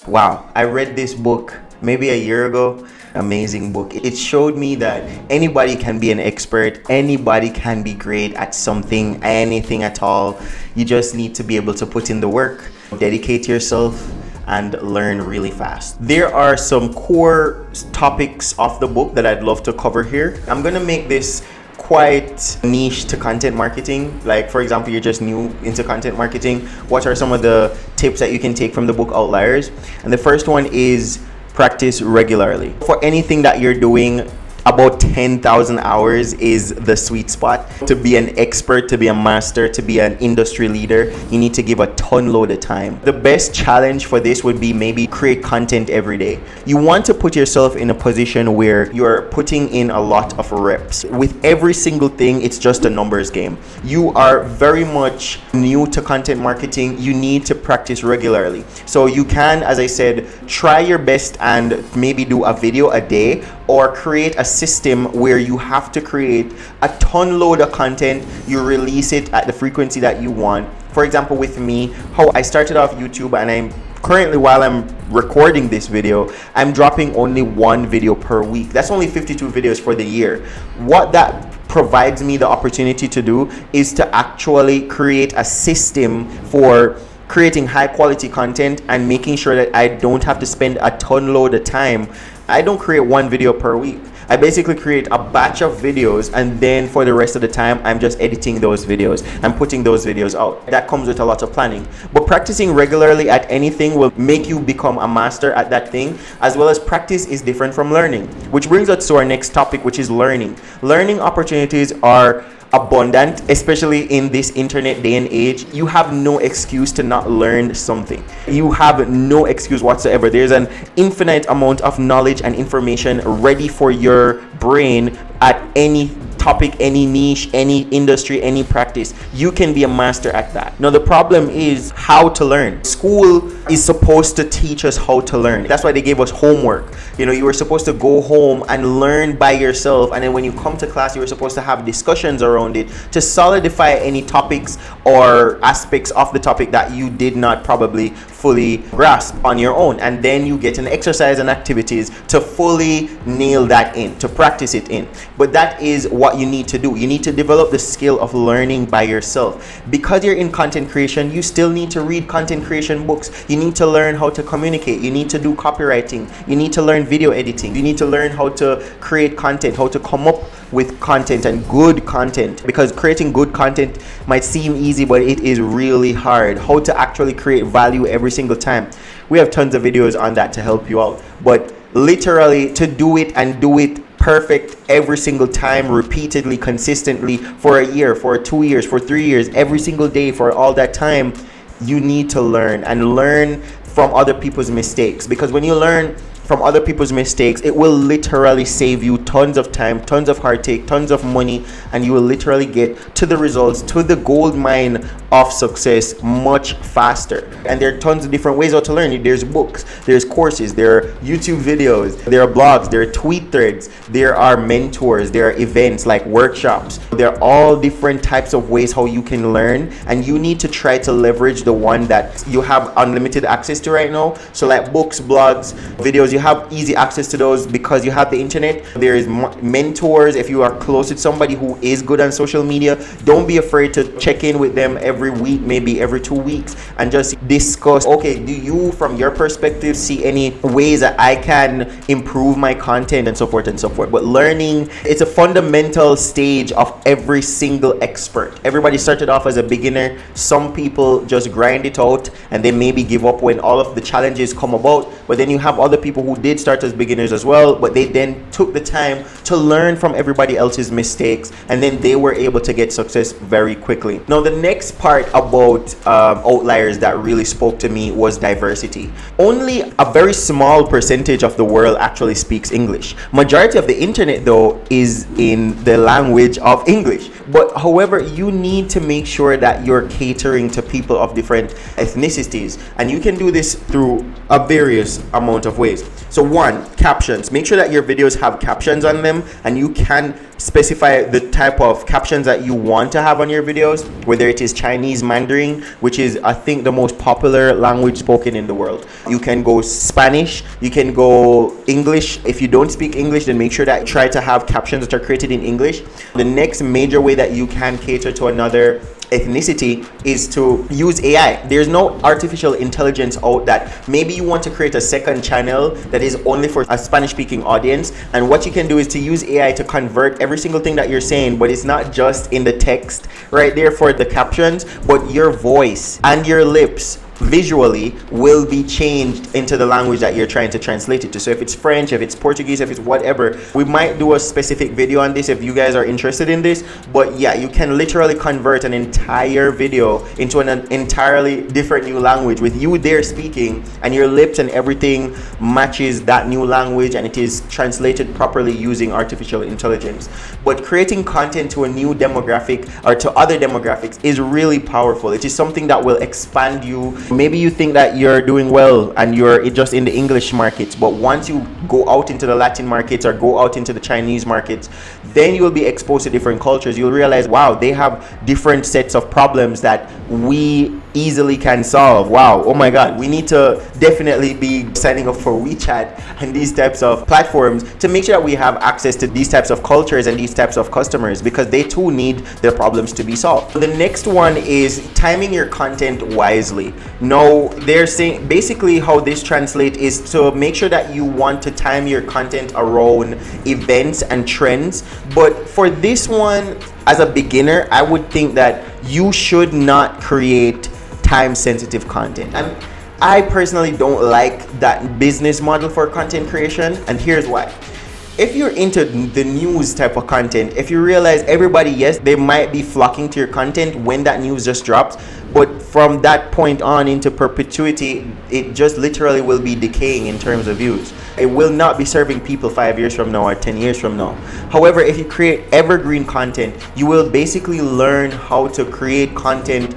Wow, I read this book maybe a year ago. Amazing book. It showed me that anybody can be an expert, anybody can be great at something, anything at all. You just need to be able to put in the work, dedicate yourself, and learn really fast. There are some core topics of the book that I'd love to cover here. I'm gonna make this quite niche to content marketing. Like, for example, you're just new into content marketing. What are some of the tips that you can take from the book Outliers? And the first one is practice regularly. For anything that you're doing, about 10,000 hours is the sweet spot. To be an expert, to be a master, to be an industry leader, you need to give a ton load of time. The best challenge for this would be maybe create content every day. You want to put yourself in a position where you're putting in a lot of reps. With every single thing, it's just a numbers game. You are very much new to content marketing. You need to practice regularly. So you can, as I said, try your best and maybe do a video a day, or create a system where you have to create a ton load of content. You release it at the frequency that you want. For example, with me, how I started off YouTube, and I'm currently, while I'm recording this video, I'm dropping only one video per week. That's only 52 videos for the year. What that provides me the opportunity to do is to actually create a system for creating high quality content and making sure that I don't have to spend a ton load of time. I don't create one video per week. I basically create a batch of videos, and then for the rest of the time, I'm just editing those videos and putting those videos out. That comes with a lot of planning. But practicing regularly at anything will make you become a master at that thing, as well as practice is different from learning. Which brings us to our next topic, which is learning. Learning opportunities are abundant, especially in this internet day and age. You have no excuse to not learn something. You have no excuse whatsoever. There's an infinite amount of knowledge and information ready for your brain at any topic, any niche, any industry, any practice. You can be a master at that. Now the problem is how to learn. School is supposed to teach us how to learn. That's why they gave us homework. You were supposed to go home and learn by yourself, and then when you come to class, you were supposed to have discussions around it to solidify any topics or aspects of the topic that you did not probably fully grasp on your own. And then you get an exercise and activities to fully nail that in, to practice it in. But that is what you need to do. You need to develop the skill of learning by yourself. Because you're in content creation, you still need to read content creation books. You need to learn how to communicate. You need to do copywriting. You need to learn video editing. You need to learn how to create content, how to come up with content and good content, because creating good content might seem easy, but it is really hard. How to actually create value every single time. We have tons of videos on that to help you out, but literally to do it and do it perfect every single time, repeatedly, consistently, for a year, for 2 years, for 3 years, every single day, for all that time, you need to learn and learn from other people's mistakes. Because when you learn from other people's mistakes, it will literally save you tons of time, tons of heartache, tons of money, and you will literally get to the results, to the gold mine of success much faster. And there are tons of different ways how to learn. There's books, there's courses, there are YouTube videos, there are blogs, there are tweet threads, there are mentors, there are events like workshops. There are all different types of ways how you can learn, and you need to try to leverage the one that you have unlimited access to right now. So like books, blogs, videos, you have easy access to those because you have the internet. There is mentors. If you are close with somebody who is good on social media, don't be afraid to check in with them every week, maybe every 2 weeks, and just discuss, okay, do you from your perspective see any ways that I can improve my content, and so forth and so forth. But learning, it's a fundamental stage of every single expert. Everybody started off as a beginner. Some people just grind it out and they maybe give up when all of the challenges come about, but then you have other people who did start as beginners as well, but they then took the time to learn from everybody else's mistakes, and then they were able to get success very quickly. Now the next part about Outliers that really spoke to me was diversity. Only a very small percentage of the world actually speaks English. Majority of the internet though is in the language of English. But however, you need to make sure that you're catering to people of different ethnicities, and you can do this through a various amount of ways. So one, captions. Make sure that your videos have captions on them, and you can specify the type of captions that you want to have on your videos, whether it is Chinese Mandarin, which is, I think, the most popular language spoken in the world. You can go Spanish, you can go English. If you don't speak English, then make sure that you try to have captions that are created in English. The next major way that you can cater to another ethnicity is to use AI. There's no artificial intelligence out that maybe you want to create a second channel that is only for a Spanish speaking audience, and what you can do is to use AI to convert every single thing that you're saying, but it's not just in the text right there for the captions, but your voice and your lips visually will be changed into the language that you're trying to translate it to. So if it's French, if it's Portuguese, if it's whatever, we might do a specific video on this if you guys are interested in this. But yeah, you can literally convert an entire video into an entirely different new language with you there speaking, and your lips and everything matches that new language, and it is translated properly using artificial intelligence. But creating content to a new demographic or to other demographics is really powerful. It is something that will expand you. Maybe you think that you're doing well and you're just in the English markets, but once you go out into the Latin markets or go out into the Chinese markets, then you will be exposed to different cultures. You'll realize, wow, they have different sets of problems that we easily can solve. Wow, oh my God, we need to definitely be signing up for WeChat and these types of platforms to make sure that we have access to these types of cultures and these types of customers, because they too need their problems to be solved. The next one is timing your content wisely. Now, they're saying basically how this translates is to make sure that you want to time your content around events and trends. But for this one, as a beginner, I would think that you should not create time-sensitive content. And I personally don't like that business model for content creation, and here's why. If you're into the news type of content, if you realize everybody, yes, they might be flocking to your content when that news just drops, but from that point on into perpetuity, it just literally will be decaying in terms of views. It will not be serving people 5 years from now or 10 years from now. However, if you create evergreen content, you will basically learn how to create content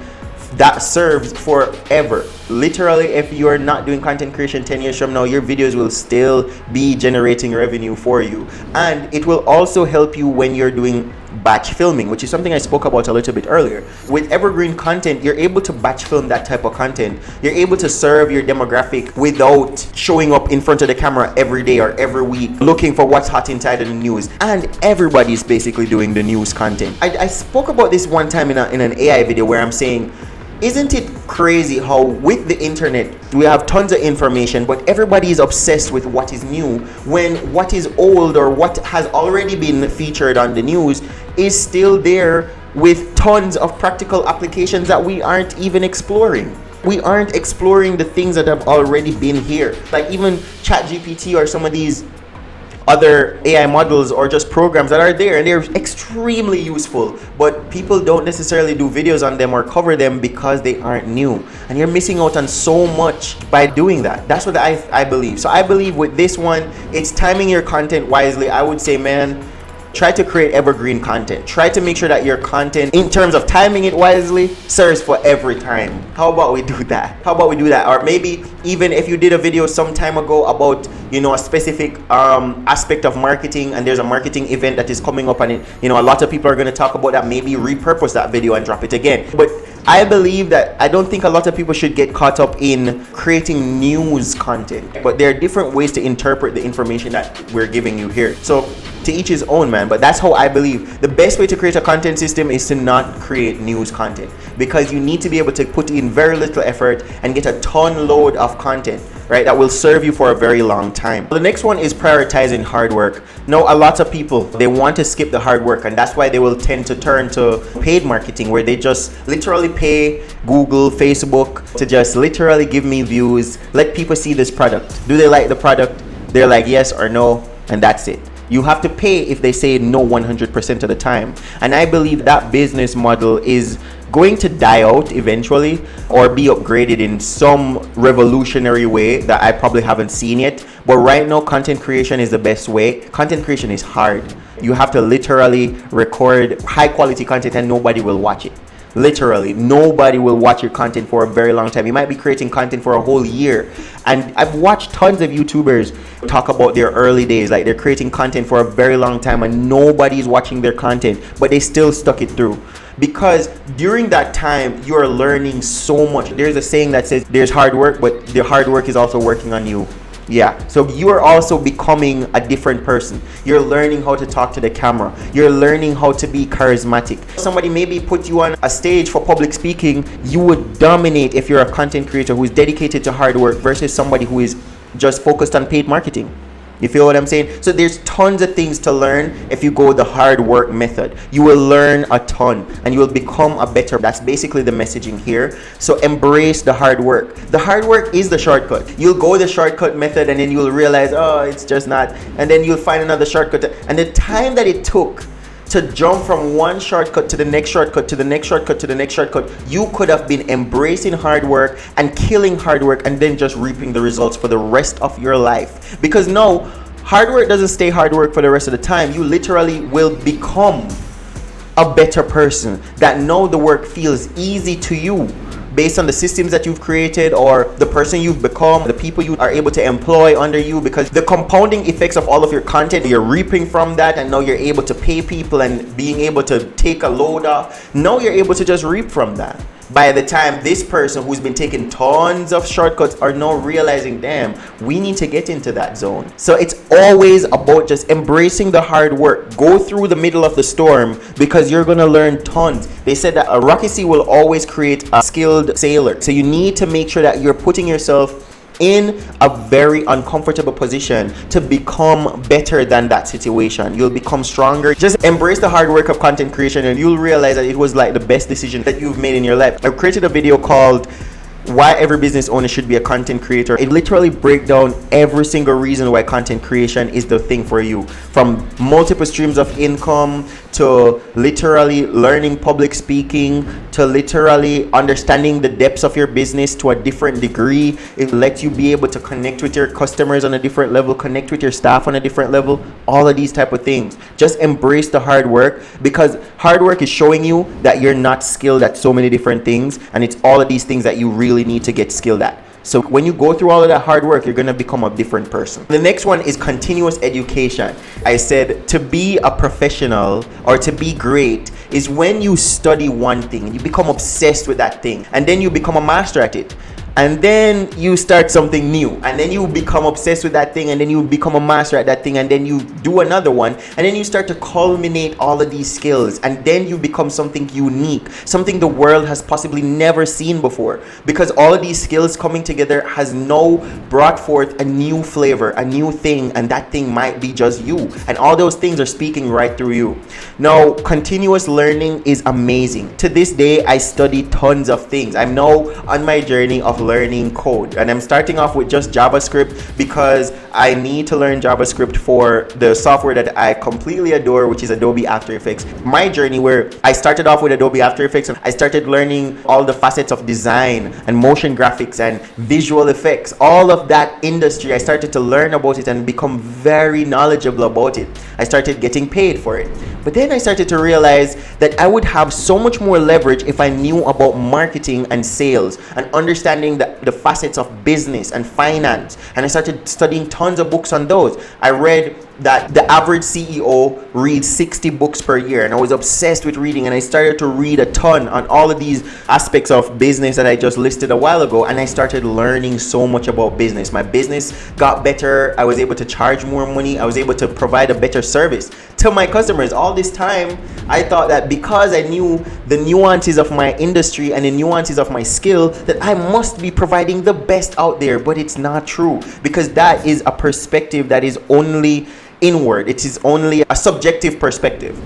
that serves forever. Literally, if you're not doing content creation 10 years from now, your videos will still be generating revenue for you. And it will also help you when you're doing batch filming, which is something I spoke about a little bit earlier. With evergreen content, you're able to batch film that type of content. You're able to serve your demographic without showing up in front of the camera every day or every week looking for what's hot inside of the news. And everybody's basically doing the news content. I spoke about this one time in an AI video where I'm saying, isn't it crazy how with the internet we have tons of information, but everybody is obsessed with what is new, when what is old or what has already been featured on the news is still there with tons of practical applications that we aren't even exploring. We aren't exploring the things that have already been here. Like even ChatGPT or some of these other AI models or just programs that are there, and they're extremely useful, but people don't necessarily do videos on them or cover them because they aren't new, and you're missing out on so much by doing that. That's what I believe. So I believe with this one, it's timing your content wisely. I would say, man, try to create evergreen content. Try to make sure that your content, in terms of timing it wisely, serves for every time. How about we do that? How about we do that? Or maybe even if you did a video some time ago about, a specific aspect of marketing, and there's a marketing event that is coming up, and a lot of people are going to talk about that, maybe repurpose that video and drop it again. But I believe that I don't think a lot of people should get caught up in creating news content, but there are different ways to interpret the information that we're giving you here. So to each his own, man, but that's how I believe the best way to create a content system is to not create news content, because you need to be able to put in very little effort and get a ton load of content, right, that will serve you for a very long time. The next one is prioritizing hard work. Now, a lot of people, they want to skip the hard work, and that's why they will tend to turn to paid marketing, where they just literally pay Google, Facebook to just literally give me views, let people see this product. Do they like the product? They're like yes or no, and that's it. You have to pay if they say no 100% of the time. And I believe that business model is going to die out eventually, or be upgraded in some revolutionary way that I probably haven't seen yet. But right now, content creation is the best way. Content creation is hard. You have to literally record high quality content and nobody will watch it. Literally, nobody will watch your content for a very long time. You might be creating content for a whole year. And I've watched tons of YouTubers talk about their early days, like they're creating content for a very long time and nobody's watching their content, but they still stuck it through. Because during that time, you're learning so much. There's a saying that says there's hard work, but the hard work is also working on you. Yeah, so you are also becoming a different person. You're learning how to talk to the camera. You're learning how to be charismatic. Somebody maybe put you on a stage for public speaking. You would dominate if you're a content creator who is dedicated to hard work versus somebody who is just focused on paid marketing. You feel what I'm saying? So there's tons of things to learn if you go the hard work method. You will learn a ton and you will become a better. That's basically the messaging here. So embrace the hard work. The hard work is the shortcut. You'll go the shortcut method and then you'll realize, oh, it's just not. And then you'll find another shortcut. And the time that it took to jump from one shortcut to the next shortcut to the next shortcut to the next shortcut, you could have been embracing hard work and killing hard work and then just reaping the results for the rest of your life. Because no, hard work doesn't stay hard work for the rest of the time. You literally will become a better person that now the work feels easy to you based on the systems that you've created or the person you've become, the people you are able to employ under you, because the compounding effects of all of your content, you're reaping from that, and now you're able to pay people and being able to take a load off. Now you're able to just reap from that. By the time this person who's been taking tons of shortcuts are now realizing, damn, we need to get into that zone. So it's always about just embracing the hard work. Go through the middle of the storm because you're going to learn tons. They said that a rocky sea will always create a skilled sailor. So you need to make sure that you're putting yourself in a very uncomfortable position to become better than that situation. You'll become stronger. Just embrace the hard work of content creation and you'll realize that it was like the best decision that you've made in your life. I've created a video called Why Every Business Owner Should Be a Content Creator. It literally breaks down every single reason why content creation is the thing for you, from multiple streams of income to literally learning public speaking to literally understanding the depths of your business to a different degree. It lets you be able to connect with your customers on a different level, connect with your staff on a different level, all of these type of things. Just embrace the hard work because hard work is showing you that you're not skilled at so many different things, and it's all of these things that you really need to get skilled at. So when you go through all of that hard work, you're going to become a different person. The next one is continuous education. I said to be a professional or to be great is when you study one thing and you become obsessed with that thing and then you become a master at it. And then you start something new and then you become obsessed with that thing and then you become a master at that thing and then you do another one and then you start to culminate all of these skills and then you become something unique, something the world has possibly never seen before, because all of these skills coming together has now brought forth a new flavor, a new thing, and that thing might be just you, and all those things are speaking right through you. Now, continuous learning is amazing. To this day, I study tons of things. I'm now on my journey of learning code, and I'm starting off with just JavaScript because I need to learn JavaScript for the software that I completely adore, which is Adobe After Effects. My journey, where I started off with Adobe After Effects and I started learning all the facets of design and motion graphics and visual effects, all of that industry, I started to learn about it and become very knowledgeable about it. I started getting paid for it. But then I started to realize that I would have so much more leverage if I knew about marketing and sales and understanding the facets of business and finance. And I started studying tons of books on those. I read that the average CEO reads 60 books per year, and I was obsessed with reading, and I started to read a ton on all of these aspects of business that I just listed a while ago, and I started learning so much about business. My business got better. I was able to charge more money. I was able to provide a better service to my customers. All this time, I thought that because I knew the nuances of my industry and the nuances of my skill, that I must be providing the best out there, but it's not true, because that is a perspective that is only inward. It is only a subjective perspective.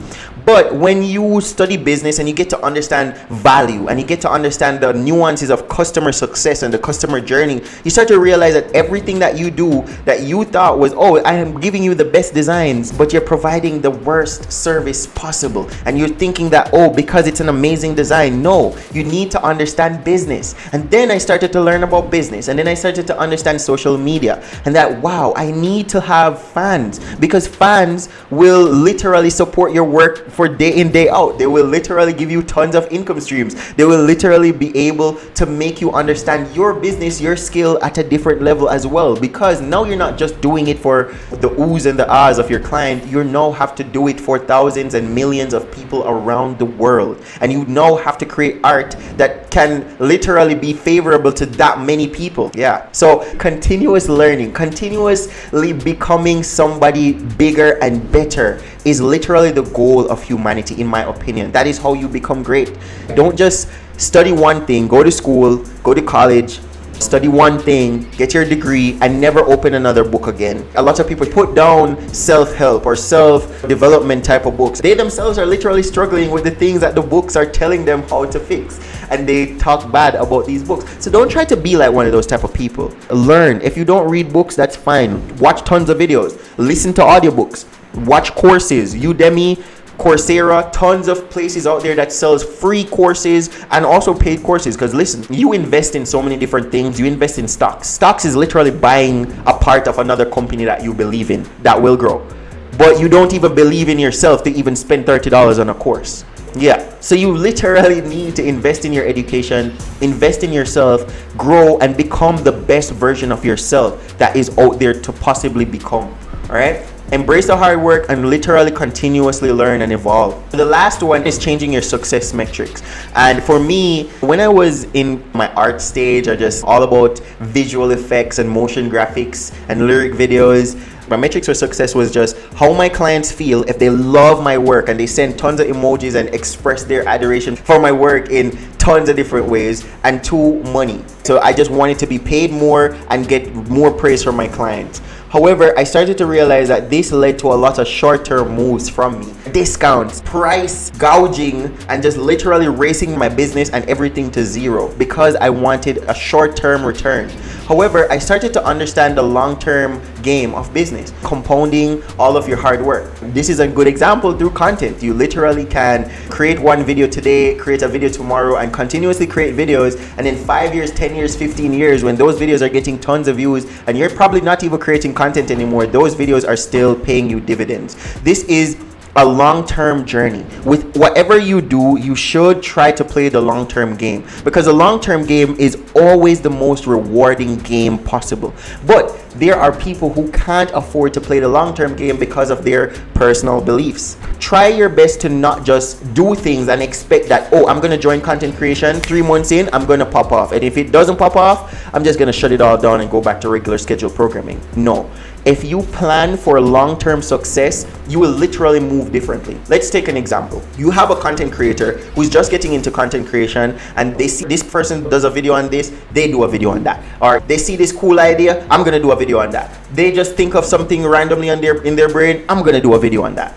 But when you study business and you get to understand value and you get to understand the nuances of customer success and the customer journey, you start to realize that everything that you do that you thought was, oh, I am giving you the best designs, but you're providing the worst service possible. And you're thinking that, oh, because it's an amazing design. No, you need to understand business. And then I started to learn about business. And then I started to understand social media. And that, wow, I need to have fans because fans will literally support your work for day in, day out. They will literally give you tons of income streams. They will literally be able to make you understand your business, your skill at a different level as well, because now you're not just doing it for the oohs and the ahs of your client. You now have to do it for thousands and millions of people around the world, and you now have to create art that can literally be favorable to that many people. Yeah, so continuous learning, continuously becoming somebody bigger and better is literally the goal of humanity, in my opinion. That is how you become great. Don't just study one thing, go to school, go to college, study one thing, get your degree, and never open another book again. A lot of people put down self-help or self-development type of books. They themselves are literally struggling with the things that the books are telling them how to fix, and they talk bad about these books. So don't try to be like one of those type of people. Learn. If you don't read books, that's fine. Watch tons of videos, listen to audiobooks, watch courses, Udemy, Coursera, tons of places out there that sells free courses and also paid courses. Because listen, you invest in so many different things. You invest in stocks. Stocks is literally buying a part of another company that you believe in that will grow, but you don't even believe in yourself to even spend $30 on a course. Yeah, so you literally need to invest in your education, invest in yourself, grow, and become the best version of yourself that is out there to possibly become. All right, embrace the hard work and literally continuously learn and evolve. The last one is changing your success metrics. And for me, when I was in my art stage, I just all about visual effects and motion graphics and lyric videos. My metrics for success was just how my clients feel if they love my work and they send tons of emojis and express their adoration for my work in tons of different ways, and 2, money. So I just wanted to be paid more and get more praise from my clients. However, I started to realize that this led to a lot of short-term moves from me. Discounts, price gouging, and just literally racing my business and everything to zero because I wanted a short-term return. However, I started to understand the long-term game of business, compounding all of your hard work. This is a good example through content. You literally can create one video today, create a video tomorrow, and continuously create videos. And in 5 years, 10 years, 15 years, when those videos are getting tons of views and you're probably not even creating content anymore, those videos are still paying you dividends. This is a long-term journey. With whatever you do, you should try to play the long-term game, because the long-term game is always the most rewarding game possible. But there are people who can't afford to play the long-term game because of their personal beliefs. Try your best to not just do things and expect that, oh, I'm gonna join content creation, 3 months in, I'm gonna pop off. And if it doesn't pop off, I'm just gonna shut it all down and go back to regular scheduled programming. No. If you plan for long-term success, you will literally move differently. Let's take an example. You have a content creator who's just getting into content creation, and they see this person does a video on this, they do a video on that. Or they see this cool idea, I'm gonna do a video on that. They just think of something randomly in their brain, I'm gonna do a video on that.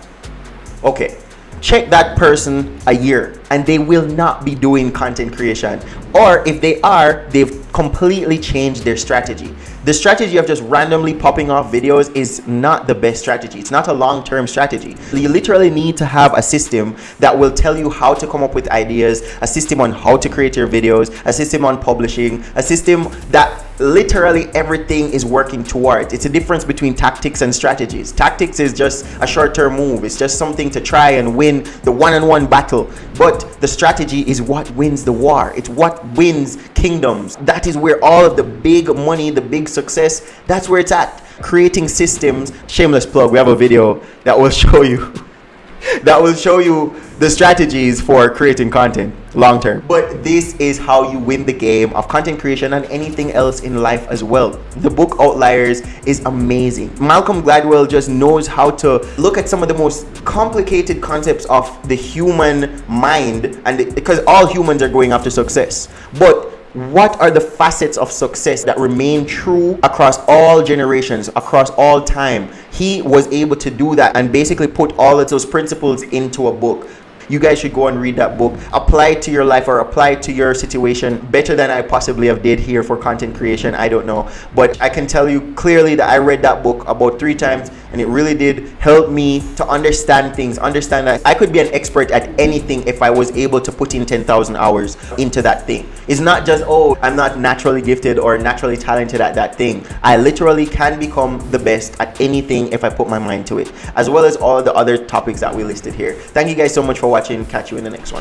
Okay. Check that person a year and they will not be doing content creation. Or if they are, they've completely changed their strategy. The strategy of just randomly popping off videos is not the best strategy. It's not a long-term strategy. You literally need to have a system that will tell you how to come up with ideas, a system on how to create your videos, a system on publishing, a system that literally everything is working towards. It's a difference between tactics and strategies. Tactics is just a short-term move. It's just something to try and win the one-on-one battle. But the strategy is what wins the war. It's what wins kingdoms. That is where all of the big money, the big success, that's where it's at. Creating systems. Shameless plug, we have a video that will show you the strategies for creating content long term. But this is how you win the game of content creation and anything else in life as well. The book Outliers is amazing. Malcolm Gladwell just knows how to look at some of the most complicated concepts of the human mind, and because all humans are going after success. But what are the facets of success that remain true across all generations, across all time? He was able to do that and basically put all of those principles into a book. You guys should go and read that book, apply it to your life or apply it to your situation better than I possibly have did here for content creation. I don't know, but I can tell you clearly that I read that book about 3 times, and it really did help me to understand things, understand that I could be an expert at anything if I was able to put in 10,000 hours into that thing. It's not just, oh, I'm not naturally gifted or naturally talented at that thing. I literally can become the best at anything if I put my mind to it, as well as all the other topics that we listed here. Thank you guys so much for watching. Catch you in the next one.